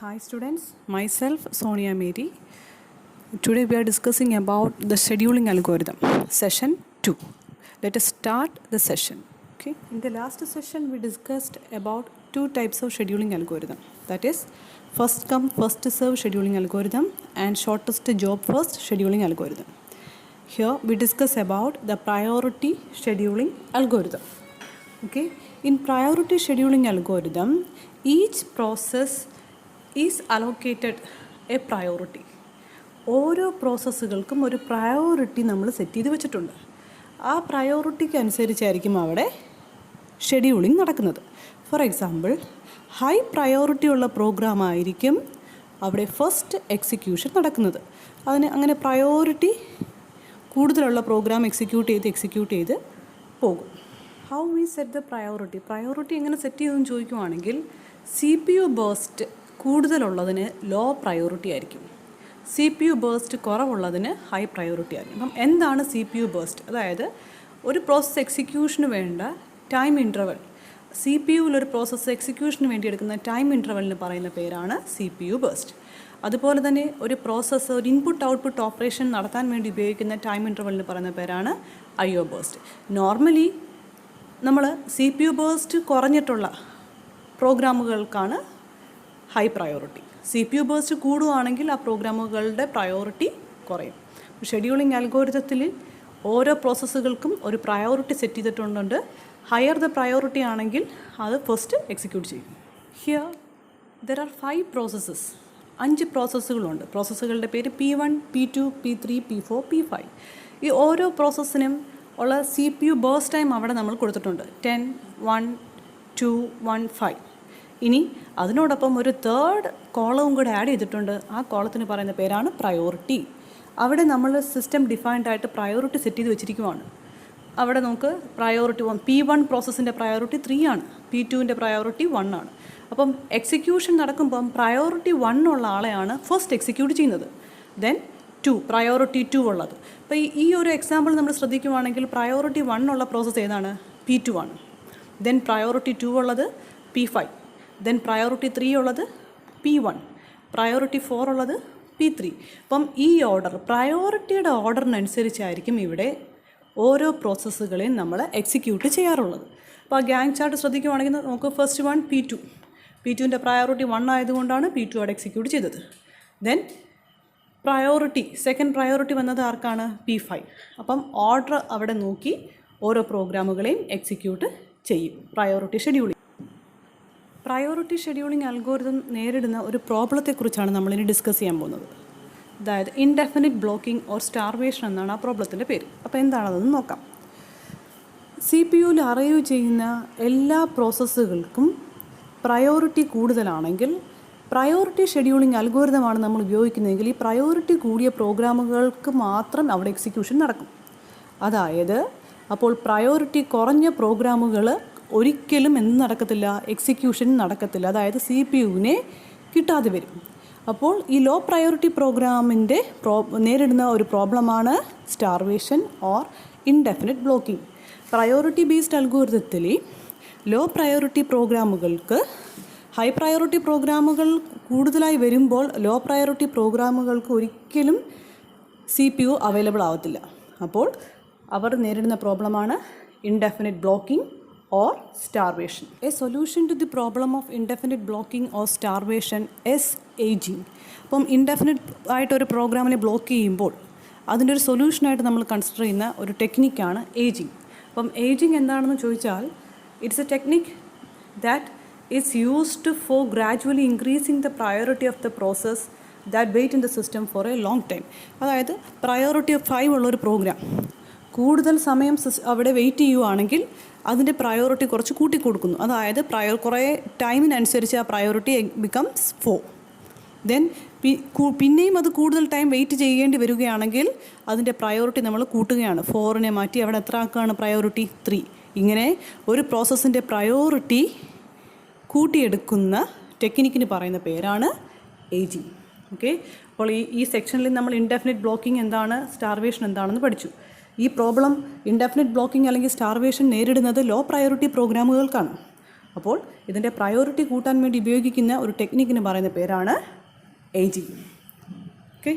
Hi students, myself Sonia Mary. Today we are discussing about the scheduling algorithm, session 2. Let us start the session. Okay. In the last session we discussed about two types of scheduling algorithm. That is first come first serve scheduling algorithm and shortest job first scheduling algorithm. Here we discuss about the priority scheduling algorithm. Okay. In priority scheduling algorithm, each process is allocated A priority. ഓരോ പ്രോസസ്സുകൾക്കും ഒരു priority നമ്മൾ set ചെയ്ത് വെച്ചിട്ടുണ്ട്. ആ പ്രയോറിറ്റിക്ക് അനുസരിച്ചായിരിക്കും അവിടെ scheduling നടക്കുന്നത്. ഫോർ എക്സാമ്പിൾ, ഹൈ പ്രയോറിറ്റി ഉള്ള പ്രോഗ്രാം ആയിരിക്കും അവിടെ ഫസ്റ്റ് എക്സിക്യൂഷൻ നടക്കുന്നത്. അങ്ങനെ പ്രയോറിറ്റി കൂടുതലുള്ള പ്രോഗ്രാം എക്സിക്യൂട്ട് ചെയ്ത് പോകും. How we set the priority എങ്ങനെ സെറ്റ് ചെയ്തെന്ന് ചോദിക്കുവാണെങ്കിൽ, CPU ബേസ്റ്റ് കൂടുതലുള്ളതിന് ലോ പ്രയോറിറ്റി ആയിരിക്കും, CPU ബേസ്റ്റ് കുറവുള്ളതിന് ഹൈ പ്രയോറിറ്റി ആയിരിക്കും. അപ്പം എന്താണ് CPU ബേസ്റ്റ്? അതായത് ഒരു പ്രോസസ്സ് എക്സിക്യൂഷന് വേണ്ട ടൈം ഇൻ്റർവൽ, CPUവിലൊരു പ്രോസസ്സ് എക്സിക്യൂഷന് വേണ്ടി എടുക്കുന്ന ടൈം ഇൻ്റർവലിന് പറയുന്ന പേരാണ് CPU ബേസ്റ്റ്. അതുപോലെ തന്നെ ഒരു പ്രോസസ്സ് ഒരു ഇൻപുട്ട് ഔട്ട്പുട്ട് ഓപ്പറേഷൻ നടത്താൻ വേണ്ടി ഉപയോഗിക്കുന്ന ടൈം ഇൻ്റർവലിന് പറയുന്ന പേരാണ് IO ബേസ്റ്റ്. നോർമലി നമ്മൾ CPU ബേസ്റ്റ് കുറഞ്ഞിട്ടുള്ള പ്രോഗ്രാമുകൾക്കാണ് ഹൈ പ്രയോറിറ്റി. CPU ബേസ്റ്റ് കൂടുകയാണെങ്കിൽ ആ പ്രോഗ്രാമുകളുടെ പ്രയോറിറ്റി കുറയും. ഷെഡ്യൂളിംഗ് അൽഗോരിതത്തിൽ ഓരോ പ്രോസസ്സുകൾക്കും ഒരു പ്രയോറിറ്റി സെറ്റ് ചെയ്തിട്ടുണ്ട്. ഹയർ ദ പ്രയോറിറ്റി ആണെങ്കിൽ അത് ഫസ്റ്റ് എക്സിക്യൂട്ട് ചെയ്യും. Here there are 5 processes. 5 പ്രോസസ്സുകളുണ്ട്. പ്രോസസ്സുകളുടെ പേര് P1, P2, P3, P4, P5. ഈ ഓരോ പ്രോസസ്സിനും ഉള്ള CPU ബേസ്റ്റ് ടൈം അവിടെ നമ്മൾ കൊടുത്തിട്ടുണ്ട്. 10, 1, 2, 1, 5. ഇനി അതിനോടൊപ്പം ഒരു തേർഡ് കോളവും കൂടെ ആഡ് ചെയ്തിട്ടുണ്ട്. ആ കോളത്തിന് പറയുന്ന പേരാണ് പ്രയോറിറ്റി. അവിടെ നമ്മൾ സിസ്റ്റം ഡിഫൈൻഡ് ആയിട്ട് പ്രയോറിറ്റി സെറ്റ് ചെയ്ത് വെച്ചിരിക്കുവാണ്. അവിടെ നമുക്ക് പ്രയോറിറ്റി P1 പ്രോസസ്സിൻ്റെ പ്രയോറിറ്റി 3 ആണ്, P2വിൻ്റെ പ്രയോറിറ്റി 1 ആണ്. അപ്പം എക്സിക്യൂഷൻ നടക്കുമ്പം പ്രയോറിറ്റി 1 ഉള്ള ആളെയാണ് ഫസ്റ്റ് എക്സിക്യൂട്ട് ചെയ്യുന്നത്. ദെൻ 2 പ്രയോറിറ്റി 2 ഉള്ളത്. അപ്പോൾ ഈ ഒരു എക്സാമ്പിൾ നമ്മൾ ശ്രദ്ധിക്കുവാണെങ്കിൽ പ്രയോറിറ്റി 1 ഉള്ള പ്രോസസ്സ് ഏതാണ്? P2 ആണ്. ദെൻ പ്രയോറിറ്റി 2 ഉള്ളത് P5. ദെൻ പ്രയോറിറ്റി 3 ഉള്ളത് P1, പ്രയോറിറ്റി 4 ഉള്ളത് P3. അപ്പം ഈ ഓർഡർ പ്രയോറിറ്റിയുടെ ഓർഡറിനനുസരിച്ചായിരിക്കും ഇവിടെ ഓരോ പ്രോസസ്സുകളെയും നമ്മൾ എക്സിക്യൂട്ട് ചെയ്യാറുള്ളത്. അപ്പോൾ ആ ഗാങ് ചാർട്ട് ശ്രദ്ധിക്കുവാണെങ്കിൽ നമുക്ക് ഫസ്റ്റ് വൺ P2വിൻ്റെ പ്രയോറിറ്റി 1 ആയതുകൊണ്ടാണ് P2 അവിടെ എക്സിക്യൂട്ട് ചെയ്തത്. ദെൻ സെക്കൻഡ് പ്രയോറിറ്റി വന്നത് ആർക്കാണ്? P5. അപ്പം ഓർഡർ അവിടെ നോക്കി ഓരോ പ്രോഗ്രാമുകളെയും എക്സിക്യൂട്ട് ചെയ്യും. പ്രയോറിറ്റി ഷെഡ്യൂളിംഗ് അൽഗോരിതം നേരിടുന്ന ഒരു പ്രോബ്ലത്തെക്കുറിച്ചാണ് നമ്മളിനി ഡിസ്കസ് ചെയ്യാൻ പോകുന്നത്. അതായത് ഇൻഡെഫിനിറ്റ് ബ്ലോക്കിംഗ് ഓർ സ്റ്റാർവേഷൻ എന്നാണ് ആ പ്രോബ്ലത്തിൻ്റെ പേര്. അപ്പോൾ എന്താണതെന്ന് നോക്കാം. CPUവിൽ അറൈവ് ചെയ്യുന്ന എല്ലാ പ്രോസസ്സുകൾക്കും പ്രയോറിറ്റി കൂടുതലാണെങ്കിൽ പ്രയോറിറ്റി ഷെഡ്യൂളിംഗ് അൽഗോരിതമാണ് നമ്മൾ ഉപയോഗിക്കുന്നതെങ്കിൽ ഈ പ്രയോറിറ്റി കൂടിയ പ്രോഗ്രാമുകൾക്ക് മാത്രം അവിടെ എക്സിക്യൂഷൻ നടക്കും. അതായത് അപ്പോൾ പ്രയോറിറ്റി കുറഞ്ഞ പ്രോഗ്രാമുകൾ ഒരിക്കലും നടക്കത്തില്ല, എക്സിക്യൂഷൻ നടക്കത്തില്ല. അതായത് CPUവിനെ കിട്ടാതെ വരും. അപ്പോൾ ഈ ലോ പ്രയോറിറ്റി പ്രോഗ്രാമിൻ്റെ നേരിടുന്ന ഒരു പ്രോബ്ലമാണ് starvation or indefinite blocking. Priority based അൽഗോരിതത്തിൽ ലോ പ്രയോറിറ്റി പ്രോഗ്രാമുകൾക്ക് ഹൈ പ്രയോറിറ്റി പ്രോഗ്രാമുകൾ കൂടുതലായി വരുമ്പോൾ ലോ പ്രയോറിറ്റി പ്രോഗ്രാമുകൾക്ക് ഒരിക്കലും CPU അവൈലബിൾ ആവത്തില്ല. അപ്പോൾ അവർ നേരിടുന്ന പ്രോബ്ലമാണ് indefinite blocking or starvation. A solution to the problem of indefinite blocking or starvation is aging. അപ്പം ഇൻഡെഫിനിറ്റ് ആയിട്ടൊരു പ്രോഗ്രാമിനെ ബ്ലോക്ക് ചെയ്യുമ്പോൾ അതിൻ്റെ ഒരു സൊല്യൂഷനായിട്ട് നമ്മൾ കൺസിഡർ ചെയ്യുന്ന ഒരു ടെക്നിക്കാണ് ഏജിങ്. അപ്പം ഏജിങ് എന്താണെന്ന് ചോദിച്ചാൽ it's a technique that is used for gradually increasing the priority of the process that wait in the system for a long time. അതായത് പ്രയോറിറ്റി 5 ഉള്ളൊരു പ്രോഗ്രാം കൂടുതൽ സമയം അവിടെ വെയിറ്റ് ചെയ്യുകയാണെങ്കിൽ അതിൻ്റെ പ്രയോറിറ്റി കുറച്ച് കൂട്ടിക്കൊടുക്കുന്നു. അതായത് കുറേ ടൈമിനനുസരിച്ച് ആ പ്രയോറിറ്റി ബിക്കംസ് 4. ദെൻ പിന്നെയും അത് കൂടുതൽ ടൈം വെയിറ്റ് ചെയ്യേണ്ടി വരികയാണെങ്കിൽ അതിൻ്റെ പ്രയോറിറ്റി നമ്മൾ കൂട്ടുകയാണ്. 4നെ മാറ്റി അവിടെ എത്ര ആക്കുകയാണ്? പ്രയോറിറ്റി 3. ഇങ്ങനെ ഒരു പ്രോസസ്സിൻ്റെ പ്രയോറിറ്റി കൂട്ടിയെടുക്കുന്ന ടെക്നിക്കിന് പറയുന്ന പേരാണ് ഏജിങ്. ഓക്കെ. അപ്പോൾ ഈ സെക്ഷനിൽ നമ്മൾ ഇൻഡെഫിനിറ്റ് ബ്ലോക്കിംഗ് എന്താണ്, സ്റ്റാർവേഷൻ എന്താണെന്ന് പഠിച്ചു. ഈ പ്രോബ്ലം ഇൻഡെഫിനിറ്റ് ബ്ലോക്കിംഗ് അല്ലെങ്കിൽ സ്റ്റാർവേഷൻ നേരിടുന്നത് ലോ പ്രയോറിറ്റി പ്രോഗ്രാമുകൾക്കാണ്. അപ്പോൾ ഇതിൻ്റെ പ്രയോറിറ്റി കൂട്ടാൻ വേണ്ടി ഉപയോഗിക്കുന്ന ഒരു ടെക്നിക്കിന് പറയുന്ന പേരാണ് ageing. Okay,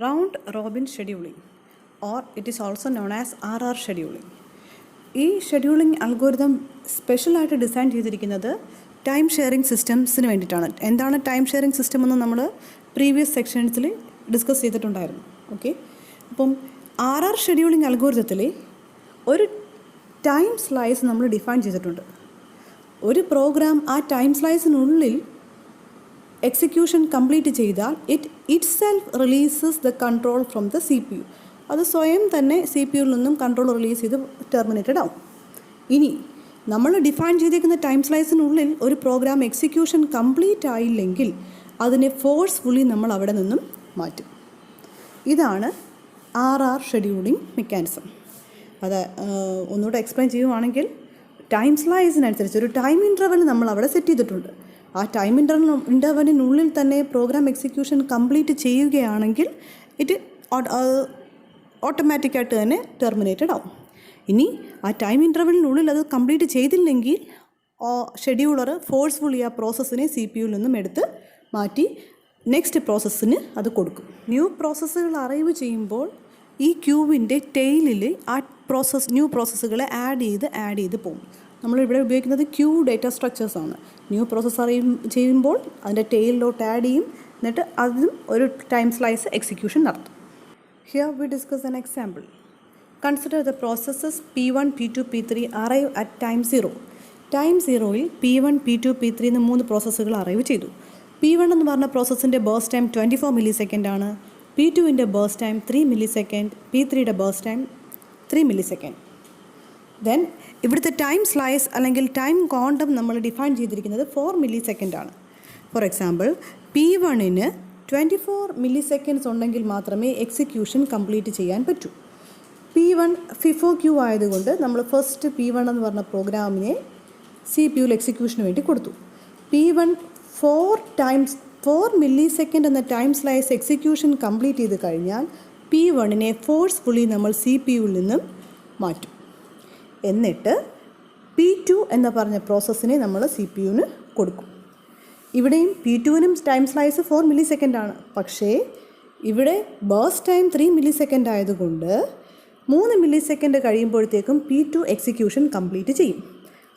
round Robin scheduling or it is also known as RR scheduling. ഈ ഷെഡ്യൂളിംഗ് അൽഗോരിതം സ്പെഷ്യലായിട്ട് ഡിസൈൻ ചെയ്തിരിക്കുന്നത് ടൈം ഷെയറിംഗ് സിസ്റ്റംസിന് വേണ്ടിയിട്ടാണ്. എന്താണ് ടൈം ഷെയറിംഗ് സിസ്റ്റം എന്ന് നമ്മൾ പ്രീവിയസ് സെക്ഷൻസിൽ ഡിസ്കസ് ചെയ്തിട്ടുണ്ടായിരുന്നു. ഓക്കെ, അപ്പം RR ഷെഡ്യൂളിംഗ് അൽഗോരിതത്തിൽ ഒരു ടൈം സ്ലൈസ് നമ്മൾ ഡിഫൈൻ ചെയ്തിട്ടുണ്ട്. ഒരു പ്രോഗ്രാം ആ ടൈം സ്ലൈസിനുള്ളിൽ എക്സിക്യൂഷൻ കംപ്ലീറ്റ് ചെയ്താൽ it self releases the control from the CPU. അത് സ്വയം തന്നെ CPU-യിൽ നിന്നും കൺട്രോൾ റിലീസ് ചെയ്ത് ടെർമിനേറ്റഡ് ആവും. ഇനി നമ്മൾ ഡിഫൈൻ ചെയ്തിരിക്കുന്ന ടൈം സ്ലൈസിനുള്ളിൽ ഒരു പ്രോഗ്രാം എക്സിക്യൂഷൻ കംപ്ലീറ്റ് ആയില്ലെങ്കിൽ അതിനെ ഫോഴ്സ്ഫുള്ളി നമ്മൾ അവിടെ നിന്നും മാറ്റും. ഇതാണ് RR ഷെഡ്യൂളിംഗ് മെക്കാനിസം. അത് ഒന്നുകൂടെ എക്സ്പ്ലെയിൻ ചെയ്യുവാണെങ്കിൽ, ടൈം സ്ലൈസിനനുസരിച്ച് ഒരു ടൈം ഇൻ്റർവൽ നമ്മൾ അവിടെ സെറ്റ് ചെയ്തിട്ടുണ്ട്. ആ ടൈം ഇൻ്റർവലിനുള്ളിൽ തന്നെ പ്രോഗ്രാം എക്സിക്യൂഷൻ കംപ്ലീറ്റ് ചെയ്യുകയാണെങ്കിൽ ഇറ്റ് ഓട്ടോമാറ്റിക്കായിട്ട് തന്നെ ടെർമിനേറ്റഡ് ആവും. ഇനി ആ ടൈം ഇൻ്റർവലിനുള്ളിൽ അത് കംപ്ലീറ്റ് ചെയ്തില്ലെങ്കിൽ ഷെഡ്യൂളർ ഫോഴ്സ്ഫുള്ളി ആ പ്രോസസ്സിനെ CPU-യിൽ നിന്നും എടുത്ത് മാറ്റി നെക്സ്റ്റ് പ്രോസസ്സിന് അത് കൊടുക്കും. ന്യൂ പ്രോസസ്സുകൾ അറൈവ് ചെയ്യുമ്പോൾ ഈ ക്യൂവിൻ്റെ ടെയിലിൽ ആ ന്യൂ പ്രോസസ്സുകളെ ആഡ് ചെയ്ത് പോകും. നമ്മളിവിടെ ഉപയോഗിക്കുന്നത് ക്യൂ ഡേറ്റ സ്ട്രക്ചേഴ്സാണ്. ന്യൂ പ്രോസസ്സ് ചെയ്യുമ്പോൾ അതിൻ്റെ ടെയിലിലോട്ട് ആഡ് ചെയ്യും, എന്നിട്ട് അതും ഒരു ടൈം സ്ലൈസ് എക്സിക്യൂഷൻ നടത്തും. Here we discuss an example. Consider the processes P1, P2, P3 arrive at time 0. Time 0-ൽ P1, P2, P3 എന്ന് 3 പ്രോസസ്സുകൾ അറൈവ് ചെയ്തു. P1 എന്ന് പറഞ്ഞ പ്രോസസ്സിൻ്റെ ബേഴ്സ് ടൈം 24 മില്ലി സെക്കൻഡ് ആണ്. P2-ൻ്റെ ബേഴ്സ് ടൈം 3 മില്ലി സെക്കൻഡ്. P3-യുടെ burst time 3 millisecond. Then ഇവിടുത്തെ ടൈം സ്ലൈസ് അല്ലെങ്കിൽ ടൈം ക്വാണ്ടം നമ്മൾ ഡിഫൈൻ ചെയ്തിരിക്കുന്നത് 4 മില്ലി സെക്കൻഡ് ആണ്. ഫോർ എക്സാമ്പിൾ, P1-ന് 24 മില്ലി സെക്കൻഡ്സ് ഉണ്ടെങ്കിൽ മാത്രമേ എക്സിക്യൂഷൻ കംപ്ലീറ്റ് ചെയ്യാൻ പറ്റൂ. P1 FIFO ക്യൂ ആയതുകൊണ്ട് നമ്മൾ ഫസ്റ്റ് P1 എന്ന് പറഞ്ഞ പ്രോഗ്രാമിനെ CPU-യിൽ എക്സിക്യൂഷന് വേണ്ടി കൊടുത്തു. P1 4 മില്ലി സെക്കൻഡ് എന്ന ടൈം സ്ലൈസ് എക്സിക്യൂഷൻ കംപ്ലീറ്റ് ചെയ്ത് കഴിഞ്ഞാൽ P1-നെ ഫോഴ്സ്ഫുള്ളി നമ്മൾ CPU-യിൽ നിന്നും മാറ്റും. എന്നിട്ട് P2 എന്ന് പറഞ്ഞ പ്രോസസ്സിനെ നമ്മൾ CPU-ന് കൊടുക്കും. ഇവിടെയും P2-നും ടൈം സ്ലൈസ് 4 മില്ലി സെക്കൻഡ് ആണ്. പക്ഷേ ഇവിടെ ബേഴ്സ് ടൈം 3 മില്ലി സെക്കൻഡ് ആയതുകൊണ്ട് 3 മില്ലി സെക്കൻഡ് കഴിയുമ്പോഴത്തേക്കും P2 എക്സിക്യൂഷൻ കംപ്ലീറ്റ് ചെയ്യും.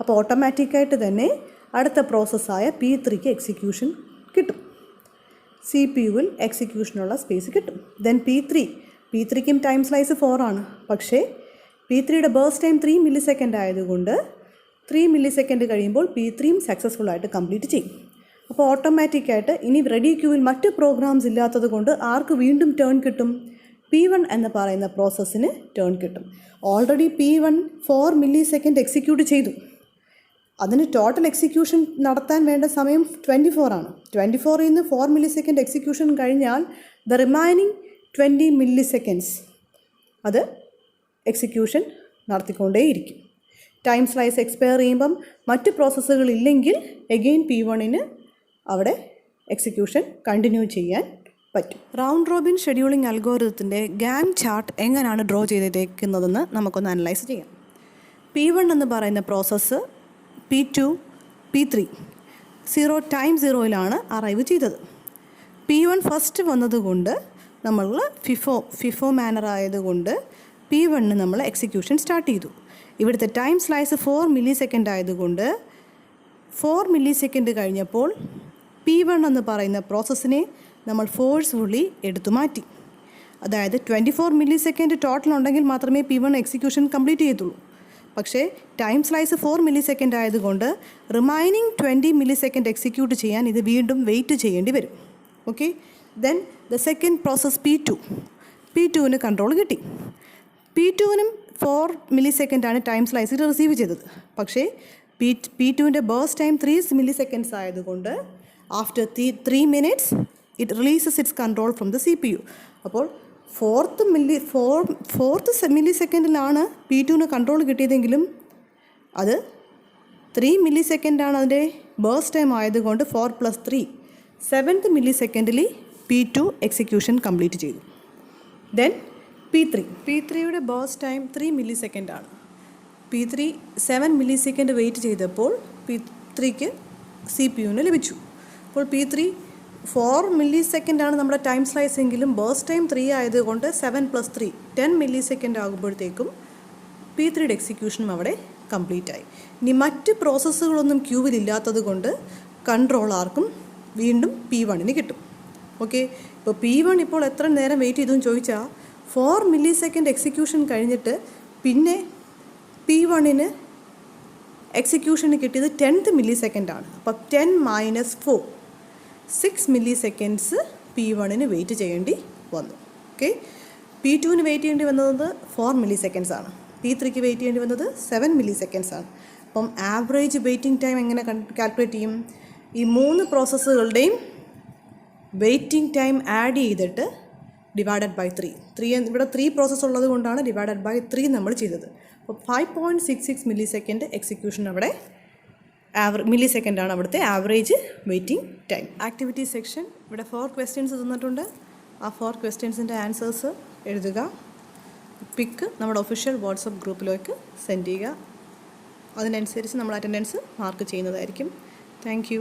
അപ്പോൾ ഓട്ടോമാറ്റിക്കായിട്ട് തന്നെ അടുത്ത പ്രോസസ്സായ P3-ക്ക് എക്സിക്യൂഷൻ കിട്ടും. CPU-ൽ എക്സിക്യൂഷനുള്ള സ്പേസ് കിട്ടും. ദെൻ P3-ക്കും ടൈം സ്ലൈസ് 4 ആണ്. പക്ഷേ P3-യുടെ ബേഴ്സ് ടൈം 3 മില്ലി സെക്കൻഡ് ആയതുകൊണ്ട് 3 മില്ലി സെക്കൻഡ് കഴിയുമ്പോൾ P3-യും സക്സസ്ഫുള്ളായിട്ട് കംപ്ലീറ്റ് ചെയ്യും. അപ്പോൾ ഓട്ടോമാറ്റിക്കായിട്ട് ഇനി റെഡി ക്യൂവിൽ മറ്റ് പ്രോഗ്രാംസ് ഇല്ലാത്തത് കൊണ്ട് ആർക്ക് വീണ്ടും ടേൺ കിട്ടും? P1 എന്ന് പറയുന്ന പ്രോസസ്സിന് ടേൺ കിട്ടും. Already P1 4 millisecond execute ചെയ്തു. അതിന് ടോട്ടൽ എക്സിക്യൂഷൻ നടത്താൻ വേണ്ട സമയം 24 ആണ്. 24-ൽ നിന്ന് 4 മില്ലി സെക്കൻഡ് എക്സിക്യൂഷൻ കഴിഞ്ഞാൽ ദ റിമൈനിങ് 20 മില്ലി സെക്കൻഡ്സ് അത് എക്സിക്യൂഷൻ നടത്തിക്കൊണ്ടേയിരിക്കും. ടൈം സ്ലൈസ് എക്സ്പയർ ചെയ്യുമ്പം മറ്റ് പ്രോസസ്സുകൾ ഇല്ലെങ്കിൽ എഗെയിൻ P1-ന് അവിടെ എക്സിക്യൂഷൻ കണ്ടിന്യൂ ചെയ്യാൻ പറ്റും. റൗണ്ട് റോബിൻ ഷെഡ്യൂളിംഗ് അൽഗോരിതത്തിൻ്റെ ഗാൻ ചാർട്ട് എങ്ങനെയാണ് ഡ്രോ ചെയ്തിരിക്കുന്നതെന്ന് നമുക്കൊന്ന് അനലൈസ് ചെയ്യാം. P1 എന്ന് പറയുന്ന process P2, P3 time 0-ലാണ് arrive ചെയ്തത്. P1 ഫസ്റ്റ് വന്നതുകൊണ്ട് നമ്മൾ ഫിഫോ മാനർ ആയതുകൊണ്ട് P1-ന് നമ്മൾ എക്സിക്യൂഷൻ സ്റ്റാർട്ട് ചെയ്തു. ഇവിടുത്തെ ടൈം സ്ലൈസ് 4 മില്ലി സെക്കൻഡ് ആയതുകൊണ്ട് 4 മില്ലി സെക്കൻഡ് കഴിഞ്ഞപ്പോൾ P1 എന്ന് പറയുന്ന പ്രോസസ്സിനെ നമ്മൾ ഫോഴ്സ്ഫുള്ളി എടുത്തു മാറ്റി. അതായത് 24 മില്ലി സെക്കൻഡ് ടോട്ടൽ ഉണ്ടെങ്കിൽ മാത്രമേ P1 എക്സിക്യൂഷൻ കംപ്ലീറ്റ് ചെയ്യത്തുള്ളൂ. പക്ഷേ ടൈം സ്ലൈസ് 4 മില്ലി സെക്കൻഡ് ആയതുകൊണ്ട് റിമൈനിങ് 20 മില്ലി സെക്കൻഡ് എക്സിക്യൂട്ട് ചെയ്യാൻ ഇത് വീണ്ടും വെയിറ്റ് ചെയ്യേണ്ടി വരും. Okay, then the second process P2-ന് കൺട്രോൾ കിട്ടി. P2-നും 4 മില്ലി സെക്കൻഡാണ് ടൈം സ്ലൈസിൽ റിസീവ് ചെയ്തത്. പക്ഷേ P2-ൻ്റെ ബേഴ്സ് ടൈം 3 മില്ലി സെക്കൻഡ്സ് ആയതുകൊണ്ട് after 3 minutes it releases its control from the CPU. അപ്പോൾ 4th മില്ലി സെക്കൻഡിലാണ് P2-ന് കൺട്രോൾ കിട്ടിയതെങ്കിലും അത് 3 മില്ലി സെക്കൻഡാണ് അതിൻ്റെ ബേഴ്സ് ടൈം ആയതുകൊണ്ട് 4 + 3 7th മില്ലി സെക്കൻഡിൽ P2 എക്സിക്യൂഷൻ കംപ്ലീറ്റ് ചെയ്തു. ദെൻ P3-യുടെ ബേഴ്സ് ടൈം 3 മില്ലി സെക്കൻഡാണ്. P3 7 മില്ലി സെക്കൻഡ് വെയിറ്റ് ചെയ്തപ്പോൾ ത്രീക്ക് CPU ലഭിച്ചു. അപ്പോൾ P3 4 മില്ലി സെക്കൻഡാണ് നമ്മുടെ ടൈം സ്ലൈസ് എങ്കിലും ബേഴ്സ്റ്റ് ടൈം 3 ആയതുകൊണ്ട് 7 + 3 10 മില്ലി സെക്കൻഡ് ആകുമ്പോഴത്തേക്കും P3യുടെ എക്സിക്യൂഷനും അവിടെ കംപ്ലീറ്റ് ആയി. ഇനി മറ്റ് പ്രോസസ്സുകളൊന്നും ക്യൂവിൽ ഇല്ലാത്തത് കൊണ്ട് കൺട്രോൾ ആർക്കും വീണ്ടും P1 കിട്ടും. ഓക്കെ, ഇപ്പോൾ P1 ഇപ്പോൾ എത്ര നേരം വെയിറ്റ് ചെയ്തു എന്ന് ചോദിച്ചാൽ 4 മില്ലി സെക്കൻഡ് എക്സിക്യൂഷൻ കഴിഞ്ഞിട്ട് പിന്നെ P1 എക്സിക്യൂഷന് കിട്ടിയത് 10th മില്ലി സെക്കൻഡാണ്. അപ്പോൾ 10 - 4 6 മില്ലി സെക്കൻഡ്സ് P1 വെയിറ്റ് ചെയ്യേണ്ടി വന്നു. ഓക്കെ, P2 വെയിറ്റ് ചെയ്യേണ്ടി വന്നത് 4 മില്ലി സെക്കൻഡ്സാണ്. P3 വെയിറ്റ് ചെയ്യേണ്ടി വന്നത് 7 മില്ലി സെക്കൻഡ്സാണ്. അപ്പം ആവറേജ് വെയിറ്റിംഗ് ടൈം എങ്ങനെ കാൽക്കുലേറ്റ് ചെയ്യും? ഈ 3 പ്രോസസ്സുകളുടെയും വെയിറ്റിംഗ് ടൈം ആഡ് ചെയ്തിട്ട് ഡിവൈഡഡ് ബൈ 3 ഇവിടെ 3 പ്രോസസ്സ് ഉള്ളത് കൊണ്ടാണ് ഡിവൈഡഡ് ബൈ 3 നമ്മൾ ചെയ്തത്. അപ്പോൾ 5.66 മില്ലി സെക്കൻഡ് എക്സിക്യൂഷൻ അവിടെ മില്ലി സെക്കൻഡാണ് അവിടുത്തെ average waiting time. Activity section, ഇവിടെ 4 ക്വസ്റ്റ്യൻസ് തന്നിട്ടുണ്ട്. ആ 4 ക്വസ്റ്റ്യൻസിൻ്റെ ആൻസേഴ്സ് എഴുതുക. പിക്ക് നമ്മുടെ ഒഫീഷ്യൽ വാട്സപ്പ് ഗ്രൂപ്പിലേക്ക് സെൻഡ് ചെയ്യുക. അതിനനുസരിച്ച് നമ്മൾ അറ്റൻഡൻസ് മാർക്ക് ചെയ്യുന്നതായിരിക്കും. Thank you.